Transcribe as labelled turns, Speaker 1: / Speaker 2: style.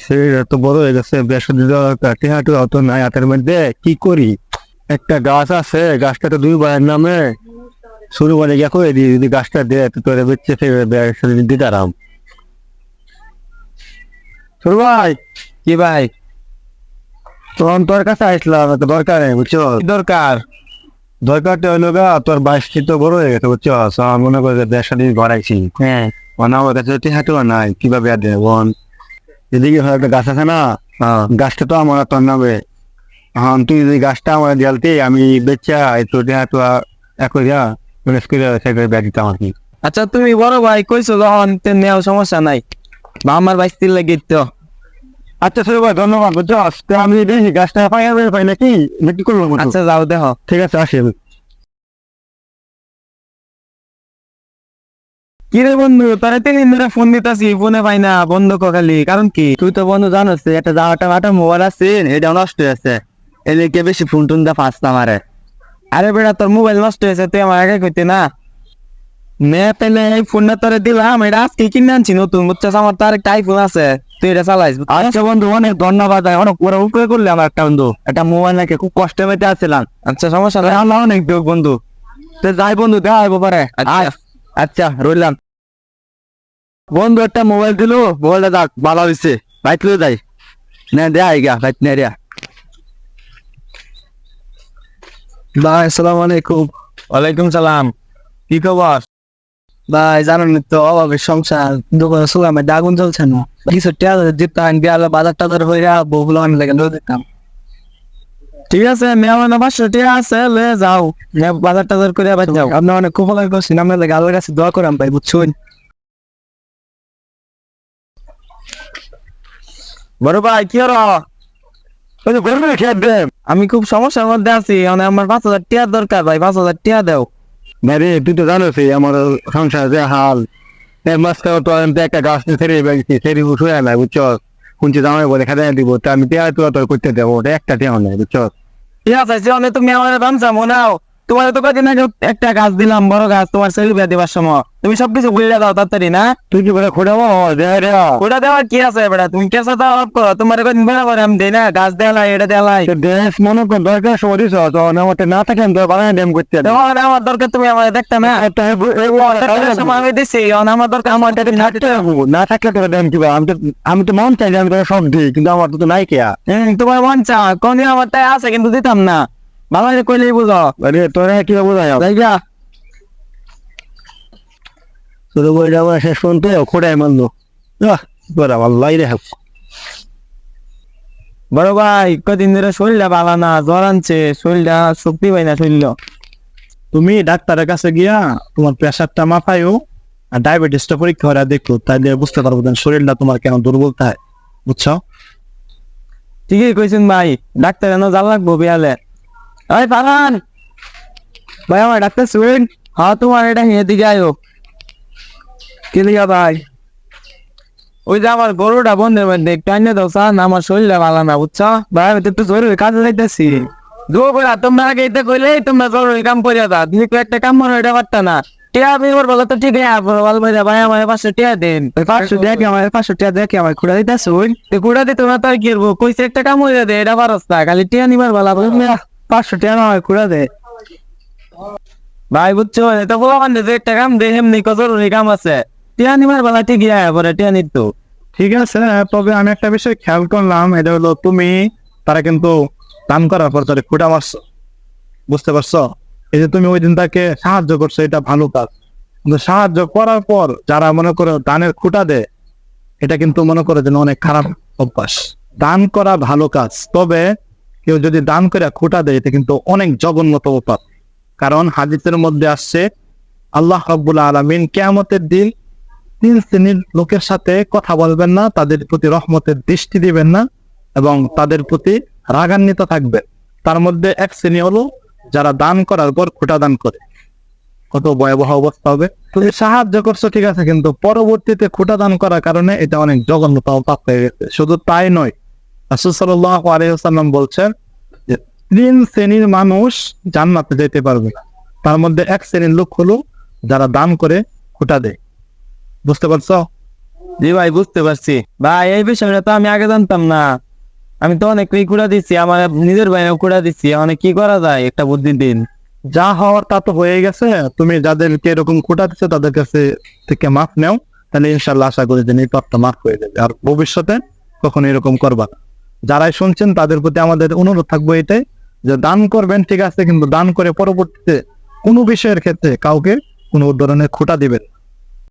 Speaker 1: শরীরটা তো বড় হয়ে গেছে, টেহাটু অত নাই হাতের মধ্যে, কি করি? একটা গাছ আছে, গাছটা তো দুই ভাইয়ের নামে, শুরু করে গিয়া করে দিই, যদি গাছটা দেয় তো তোরে বেচে ফেলে দিতারাম। শুরু ভাই,
Speaker 2: কি ভাই?
Speaker 1: তখন তোর কাছে আসলাম, একটা দরকার নেই বুঝছো?
Speaker 2: কি দরকার?
Speaker 1: দরকারটা হইলো গা, তোর বয়স তো বড় হয়ে গেছে বুঝছো, আমার মনে করে যে 1.5 ঘর আইছি।
Speaker 2: হ্যাঁ।
Speaker 1: মানে আমার কাছে টেহাটু নাই, কিভাবে আর দেবন? এদিকে একটা গাছ আছে না, গাছটা তো আমার তোর নামে। হ্যাঁ, তুই যদি গাছটা আমার দিয়ালতে, আমি বেচা একটু টেহাটু একইয়া ম্যানেজ করে সেটা বেয়া দিতাম আর কি।
Speaker 2: আচ্ছা তুমি বড় ভাই কইছো যখন তে নেও, সমস্যা নাই। বা আমার বাইস্তির লাগে তো।
Speaker 1: আচ্ছা সরি ভাই, ধন্যবাদ বুঝছো। আজকে আমি দেখি গাছটা পাই নাকি, কি করবো?
Speaker 2: আচ্ছা যাও দেখো।
Speaker 1: ঠিক আছে, আসি আমি।
Speaker 2: কি রে বন্ধু, তোরা 3 দিন ধরে ফোন দিতাছি, ফোনে পাই না, বন্ধ খালি, কারণ কি?
Speaker 3: তুই তো বন্ধু জানোস একটা যাওয়াটা মাটা মোবাইল আছে, এটা নষ্ট হয়েছে, এদিকে বেশি ফোন টুন দা ফাঁস না মারে।
Speaker 2: আরে বেটা, তোর মোবাইল নষ্ট হয়েছে, তুই আমার আগে কইতে না? নে তাইলে এই ফোনটা তোরে দিলাম, এটা আজকে কিনে আনছি নতুন, বুঝছস? আমার তো আরেকটা আইফোন আছে, তুই এটা চালাইস।
Speaker 3: আচ্ছা বন্ধু, অনেক ধন্যবাদ, অনেক পুরো উপকার করলে আমার একটা বন্ধু। একটা মোবাইল নাকি খুব কষ্টে মেতে আসছিলাম।
Speaker 2: আচ্ছা সমস্যা নাই।
Speaker 3: আল্লাহ অনেক দেখ বন্ধু। তো যাই বন্ধু, দেখা হইব পারে।
Speaker 2: আচ্ছা।
Speaker 3: আচ্ছা রইলাম। বন্ধু একটা মোবাইল দিল, মোবাইলটা যাক ভালো হয়েছে, বাইক লয়ে যাই না, দেয়া গা বাইক নে রে। ভাই আসসালামু আলাইকুম।
Speaker 2: ওয়ালাইকুম সালাম। কি খবর?
Speaker 3: ভাই জানেন তো, অভাবের সংসার, দোকানে সুগামে আগুন জ্বলছে না, কিছু টেয়ার দিতাম, বিয়ালে বাজার টাজার হয়ে বহুগুলো আমি লাগে দিতাম।
Speaker 2: ঠিক আছে, মেহমান 500 টাকা আছে, লে যাও, বাজার টাজার করে আবার যাও।
Speaker 3: আপনার অনেক খুব ভালো করছেন, আপনার লাগে আল্লাহর কাছে দোয়া করাম ভাই, বুঝছেন?
Speaker 2: বড় ভাই কি হলো? আমি খুব সমস্যার মধ্যে আছি, মানে আমার 5,000 টাকা দরকার ভাই, 5,000 টাকা দাও।
Speaker 1: ভাই তুই তো জানোস আমার সংসার যে হাল, মাঝখানে তো আমি তো একটা গাছ ছেড়ে বেড়েছি, ছেড়ে শুয়ে নাই বুঝছো। শুনছি জামাই বলে খাতে দিব, তা আমি টেহাটু তোর করতে দেবো, ওটা একটা টেহা নাই বুঝছো।
Speaker 2: ঠিক আছে, অনেক তুমি আমার বামসা মনে নাও, তোমার তো কদিন আগে একটা গাছ দিলাম, বড় গাছ, তোমার সেলফি বিয়া দেবার সময় তুমি সবকিছু ভুলে দাও তাড়াতাড়ি না।
Speaker 1: তুই কি বলে খোঁড়াবো
Speaker 2: ওটা দেওয়ার কি আছে বেটা? তুমি কেসা দাও অফ করো, তোমার কদিন বেড়া করে আমি দেই না, গাছ দেলাই, এটা দেলাই।
Speaker 1: দেশ মনে কর দরকার সময় দিছ, তখন আমার না থাকে আমি তো বাগানে ড্যাম করতে দেবো।
Speaker 2: তোমার আমার দরকার, তুমি আমার দেখতে না। সময় আমি দিছি, আমার দরকার, আমার এটা না দিতে হবে।
Speaker 1: না থাকলে তোর ড্যাম কিবা, আমি তো মন চাই যে আমি তোর সব দিই, কিন্তু আমার তো নাই কেয়া।
Speaker 2: তোমার মন চা কোন আমার তাই আছে, কিন্তু দিতাম না। ভালো করে কইলেই বুঝো।
Speaker 1: আরে তোরা কিভাবে বোঝাই
Speaker 2: জায়গা
Speaker 1: শুধু বই যাবো শেষ পর্যন্ত খোঁড়াই মারলো। আল্লাহ রে।
Speaker 2: বড় ভাই কদিন ধরে শরীরটা ভালো না, জ্বর আনছে, শরীরটা শক্তি পাই না শরীর।
Speaker 3: তুমি ডাক্তারের কাছে গিয়া তোমার প্রেশারটা মাপাইও, আর ডায়াবেটিসটা পরীক্ষা করে দেখো, তাইলে বুঝতে পারবো যে শরীরটা তোমার কেন দুর্বল থাকে, বুঝছো?
Speaker 2: ঠিকই কইছেন ভাই, ডাক্তার এনে যা লাগবো বিয়ালে। ওই পালান ভাই, আমার ডাক্তার শুন। হ্যাঁ তোমার এটা নিয়ে দিকে আয়ো।
Speaker 3: কি লিয়া ভাই?
Speaker 2: ওই যে আমার গরুটা বন্ধের মধ্যে একটু আনিয়ে দাও চান, আমার শরীরটা ভালো না বুঝছো ভাই, আমি তো একটু জরুরি কাজে যাইতেছি। দুপুরা তোমরা আগে এটা কইলে তোমরা জরুরি কাম করিয়া দাও, তুমি একটা কাম মনে এটা পারতা না। টিয়া আমি ওর বলো তো ঠিক আছে, বল ভাই ভাই আমার 500 টাকা দেন।
Speaker 3: 500 দেখে আমার 500 টাকা দেখে আমার খুঁড়া দিতেছ।
Speaker 2: কুড়া দিতে না তার কি করবো, কইছে একটা কাম হইয়া দে, এটা পারস না, খালি টিয়া নিবার বলা।
Speaker 3: 500 টাকা আমার খুঁড়া দে
Speaker 2: ভাই বুঝছো, এটা বলা মানে যে একটা কাম দে, এমনি কত জরুরি কাম আছে, টিয়া নিবার বেলা ঠিক ইয়া পরে টিয়া নিত।
Speaker 3: ঠিক আছে, তবে আমি একটা বিষয় খেয়াল করলাম, এটা হলো তুমি তারা কিন্তু দান করার পর তারা খুঁটা মারছো, বুঝতে পারছো? এই যে তুমি ওই দিন তাকে সাহায্য করছো, এটা ভালো কাজ, কিন্তু সাহায্য করার পর যারা মনে করো দানের খুঁটা দেয়, এটা কিন্তু মনে করো যেন অনেক খারাপ অভ্যাস। দান করা ভালো কাজ, তবে কেউ যদি দান করে খুঁটা দেয়, এটা কিন্তু অনেক জঘন্যতম পাপ। কারণ হাদিসের মধ্যে আসছে, আল্লাহ রাব্বুল আলামিন কিয়ামতের দিন 3 শ্রেণীর লোকের সাথে কথা বলবেন না, তাদের প্রতি রহমতের দৃষ্টি দিবেন না, এবং তাদের প্রতি রাগান্বিত থাকবেন। তার মধ্যে এক শ্রেণী হলো যারা দান করার পর খোঁটা দান করে। কত ভয়াবহ অবস্থা হবে! তুমি সাহায্য করছো ঠিক আছে, কিন্তু পরবর্তীতে খোঁটা দান করার কারণে এটা অনেক জঘন্যতম পাপ হয়ে গেছে। শুধু তাই নয়, রাসূল সাল্লাল্লাহু আলাইহি ওয়াসাল্লাম বলছেন যে 3 শ্রেণীর মানুষ জান্নাতে যেতে পারবে না। তার মধ্যে এক শ্রেণীর লোক হলো যারা দান করে খোঁটা দেয়, বুঝতে পারছো?
Speaker 2: জি ভাই বুঝতে পারছি ভাই, এই বিষয়টা তো আমি আগে জানতাম না। আমি তো অনেককেই কুড়া দিচ্ছি, আমার নিজের ভাইও কুড়া দিচ্ছি, অনেক কি করা যায় একটা বুদ্ধি দিন।
Speaker 3: যা হওয়ার তা তো হয়ে গেছে। তুমি যাদেরকে এরকম খোটা দিচ্ছে তাদের কাছে থেকে মাফ নেও, তাহলে ইনশাল্লাহ আশা করি যে এই পাপটা মাফ হয়ে যাবে, আর ভবিষ্যতে কখনো এরকম করবা না। যারাই শুনছেন তাদের প্রতি আমাদের অনুরোধ থাকবো এটাই, যে দান করবেন ঠিক আছে, কিন্তু দান করে পরবর্তীতে কোনো বিষয়ের ক্ষেত্রে কাউকে কোনো ধরনের খোটা দিবেন না।